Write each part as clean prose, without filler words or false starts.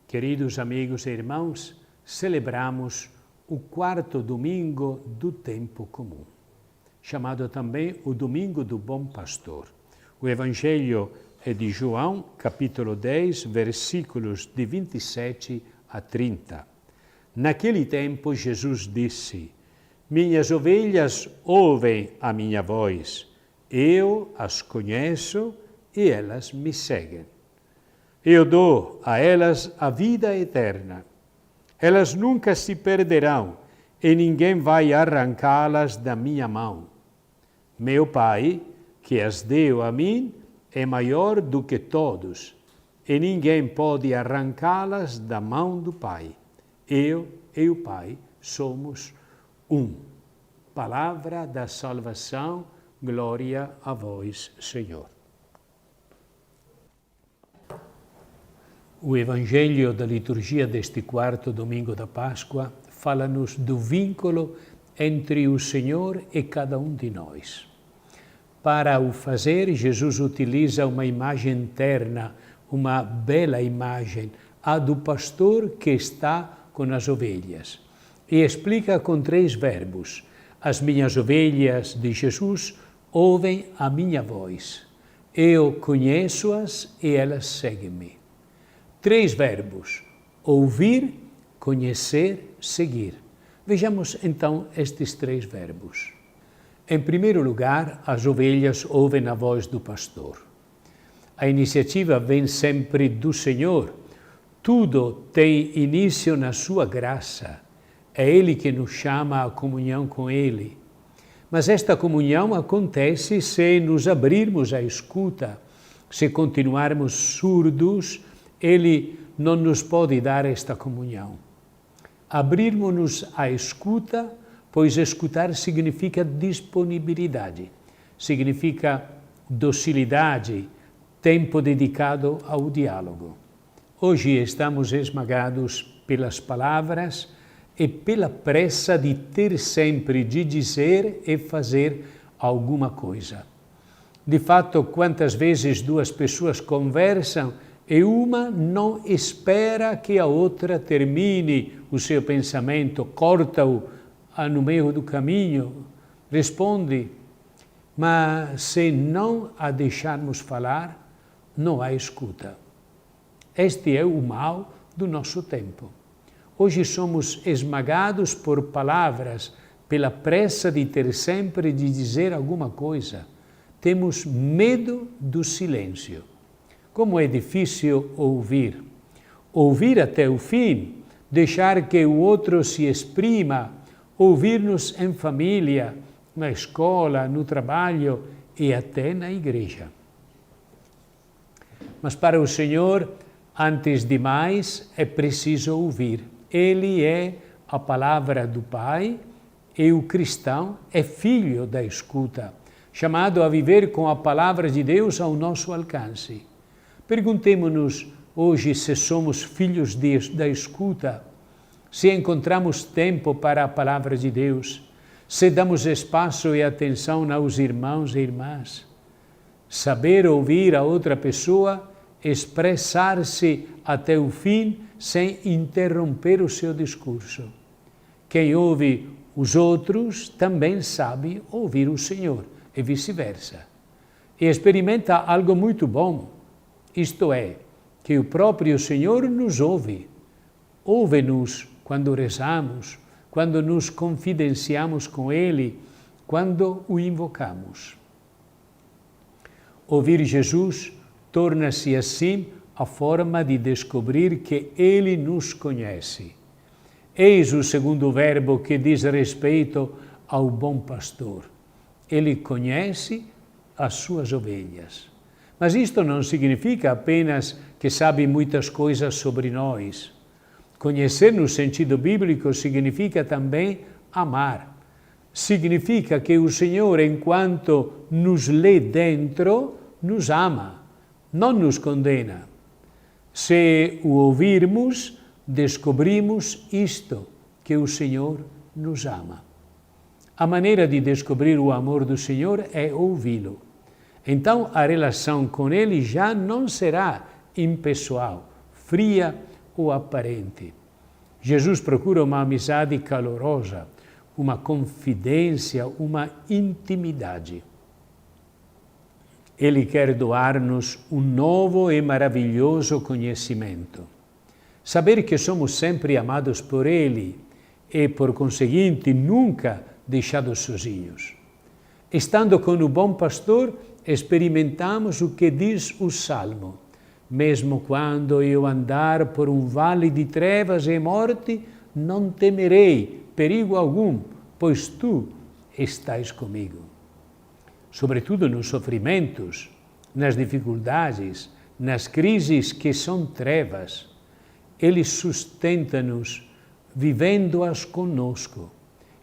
Queridos amigos e irmãos, celebramos o quarto domingo do tempo comum, chamado também o Domingo do Bom Pastor. O Evangelho é de João, capítulo 10, versículos de 27 a 30. Naquele tempo Jesus disse: Minhas ovelhas ouvem a minha voz, eu as conheço e elas me seguem. Eu dou a elas a vida eterna. Elas nunca se perderão e ninguém vai arrancá-las da minha mão. Meu Pai, que as deu a mim, é maior do que todos, e ninguém pode arrancá-las da mão do Pai. Eu e o Pai somos um. Palavra da salvação, glória a vós, Senhor. O Evangelho da liturgia deste quarto domingo da Páscoa fala-nos do vínculo entre o Senhor e cada um de nós. Para o fazer, Jesus utiliza uma imagem terna, uma bela imagem, a do pastor que está com as ovelhas. E explica com 3 verbos. As minhas ovelhas de Jesus ouvem a minha voz. Eu conheço-as e elas seguem-me. 3 verbos: ouvir, conhecer, seguir. Vejamos então estes 3 verbos. Em primeiro lugar, as ovelhas ouvem a voz do pastor. A iniciativa vem sempre do Senhor. Tudo tem início na sua graça. É Ele que nos chama à comunhão com Ele. Mas esta comunhão acontece se nos abrirmos à escuta. Se continuarmos surdos, Ele não nos pode dar esta comunhão. Abrirmos-nos à escuta, pois escutar significa disponibilidade, significa docilidade, tempo dedicado ao diálogo. Hoje estamos esmagados pelas palavras e pela pressa de ter sempre de dizer e fazer alguma coisa. De fato, quantas vezes 2 pessoas conversam e uma não espera que a outra termine o seu pensamento, corta-o no meio do caminho, responde, mas se não a deixarmos falar, não há escuta. Este é o mal do nosso tempo. Hoje somos esmagados por palavras, pela pressa de ter sempre de dizer alguma coisa. Temos medo do silêncio. Como é difícil ouvir. Ouvir até o fim, deixar que o outro se exprima, ouvir-nos em família, na escola, no trabalho e até na igreja. Mas para o Senhor, antes de mais, é preciso ouvir. Ele é a palavra do Pai e o cristão é filho da escuta, chamado a viver com a palavra de Deus ao nosso alcance. Perguntemo-nos hoje se somos filhos da escuta, se encontramos tempo para a palavra de Deus, se damos espaço e atenção aos irmãos e irmãs. Saber ouvir a outra pessoa, expressar-se até o fim sem interromper o seu discurso. Quem ouve os outros também sabe ouvir o Senhor e vice-versa. E experimenta algo muito bom, isto é, que o próprio Senhor nos ouve. Ouve-nos quando rezamos, quando nos confidenciamos com Ele, quando o invocamos. Ouvir Jesus torna-se assim a forma de descobrir que Ele nos conhece. Eis o segundo verbo que diz respeito ao bom pastor. Ele conhece as suas ovelhas. Mas isto não significa apenas que sabe muitas coisas sobre nós. Conhecer no sentido bíblico significa também amar. Significa que o Senhor, enquanto nos lê dentro, nos ama, não nos condena. Se o ouvirmos, descobrimos isto, que o Senhor nos ama. A maneira de descobrir o amor do Senhor é ouvi-lo. Então a relação com Ele já não será impessoal, fria ou aparente. Jesus procura uma amizade calorosa, uma confidência, uma intimidade. Ele quer doar-nos um novo e maravilhoso conhecimento. Saber que somos sempre amados por Ele e, por conseguinte, nunca deixados sozinhos. Estando com o bom pastor, experimentamos o que diz o Salmo. Mesmo quando eu andar por um vale de trevas e morte, não temerei perigo algum, pois tu estás comigo. Sobretudo nos sofrimentos, nas dificuldades, nas crises que são trevas, Ele sustenta-nos, vivendo-as conosco.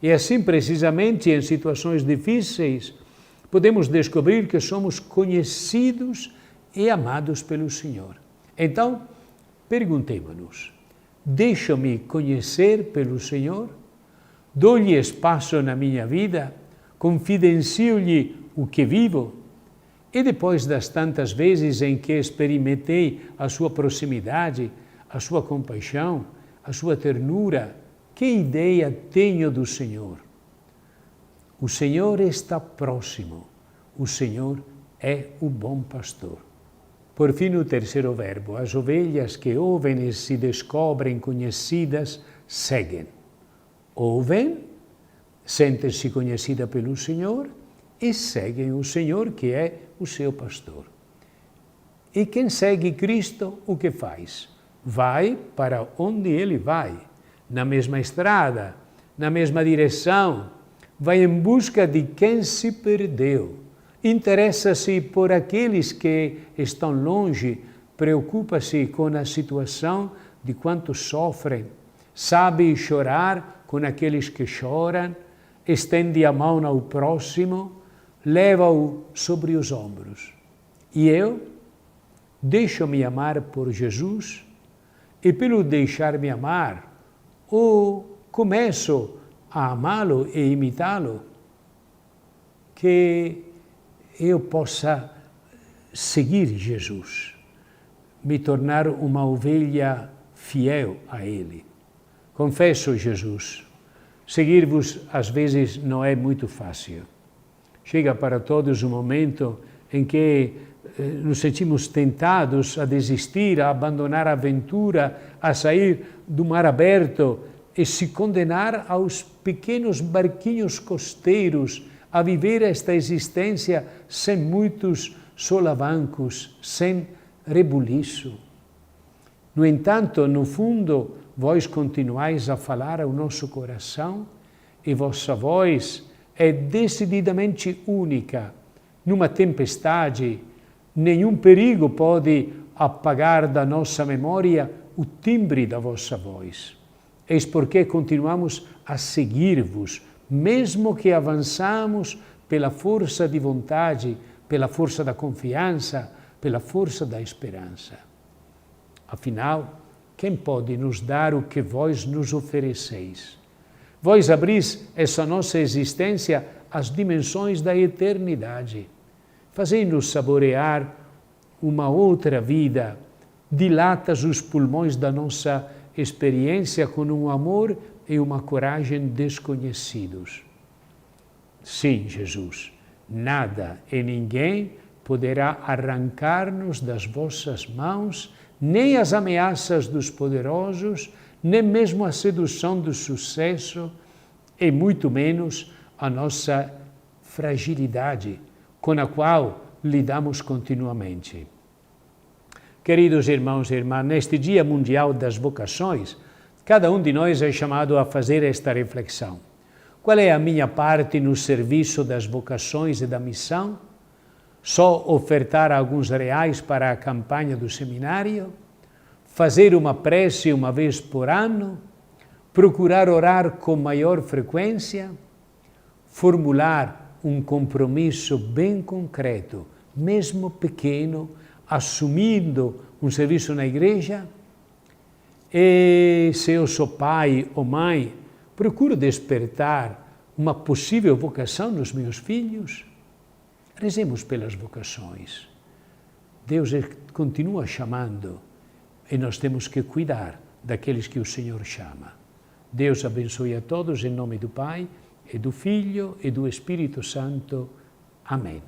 E assim, precisamente em situações difíceis, podemos descobrir que somos conhecidos e amados pelo Senhor. Então, perguntemos-nos: deixo-me conhecer pelo Senhor? Dou-lhe espaço na minha vida? Confidencio-lhe o que vivo? E depois das tantas vezes em que experimentei a sua proximidade, a sua compaixão, a sua ternura, que ideia tenho do Senhor? O Senhor está próximo. O Senhor é o bom pastor. Por fim, o terceiro verbo. As ovelhas que ouvem e se descobrem conhecidas, seguem. Ouvem, sentem-se conhecidas pelo Senhor e seguem o Senhor, que é o seu pastor. E quem segue Cristo, o que faz? Vai para onde Ele vai, na mesma estrada, na mesma direção, vai em busca de quem se perdeu. Interessa-se por aqueles que estão longe, preocupa-se com a situação de quantos sofrem, sabe chorar com aqueles que choram, estende a mão ao próximo, leva-o sobre os ombros. E eu deixo-me amar por Jesus e pelo deixar-me amar, ou começo a amá-lo e imitá-lo, que eu possa seguir Jesus, me tornar uma ovelha fiel a Ele. Confesso, Jesus, seguir-vos às vezes não é muito fácil. Chega para todos um momento em que nos sentimos tentados a desistir, a abandonar a aventura, a sair do mar aberto e se condenar aos pequenos barquinhos costeiros, a viver esta existência sem muitos solavancos, sem rebuliço. No entanto, no fundo, vós continuais a falar ao nosso coração e vossa voz é decididamente única. Numa tempestade, nenhum perigo pode apagar da nossa memória o timbre da vossa voz. Eis porque continuamos a seguir-vos, mesmo que avançamos pela força de vontade, pela força da confiança, pela força da esperança. Afinal, quem pode nos dar o que vós nos ofereceis? Vós abris essa nossa existência às dimensões da eternidade. Fazei-nos saborear uma outra vida, dilatas os pulmões da nossa experiência com um amor e uma coragem desconhecidos. Sim, Jesus, nada e ninguém poderá arrancar-nos das vossas mãos, nem as ameaças dos poderosos, nem mesmo a sedução do sucesso, e muito menos a nossa fragilidade, com a qual lidamos continuamente. Queridos irmãos e irmãs, neste Dia Mundial das Vocações, cada um de nós é chamado a fazer esta reflexão. Qual é a minha parte no serviço das vocações e da missão? Só ofertar alguns reais para a campanha do seminário? Fazer uma prece uma vez por ano? Procurar orar com maior frequência? Formular um compromisso bem concreto, mesmo pequeno, assumindo um serviço na igreja? E se eu sou pai ou mãe, procuro despertar uma possível vocação nos meus filhos? Rezemos pelas vocações. Deus continua chamando e nós temos que cuidar daqueles que o Senhor chama. Deus abençoe a todos em nome do Pai, e do Filho e do Espírito Santo. Amém.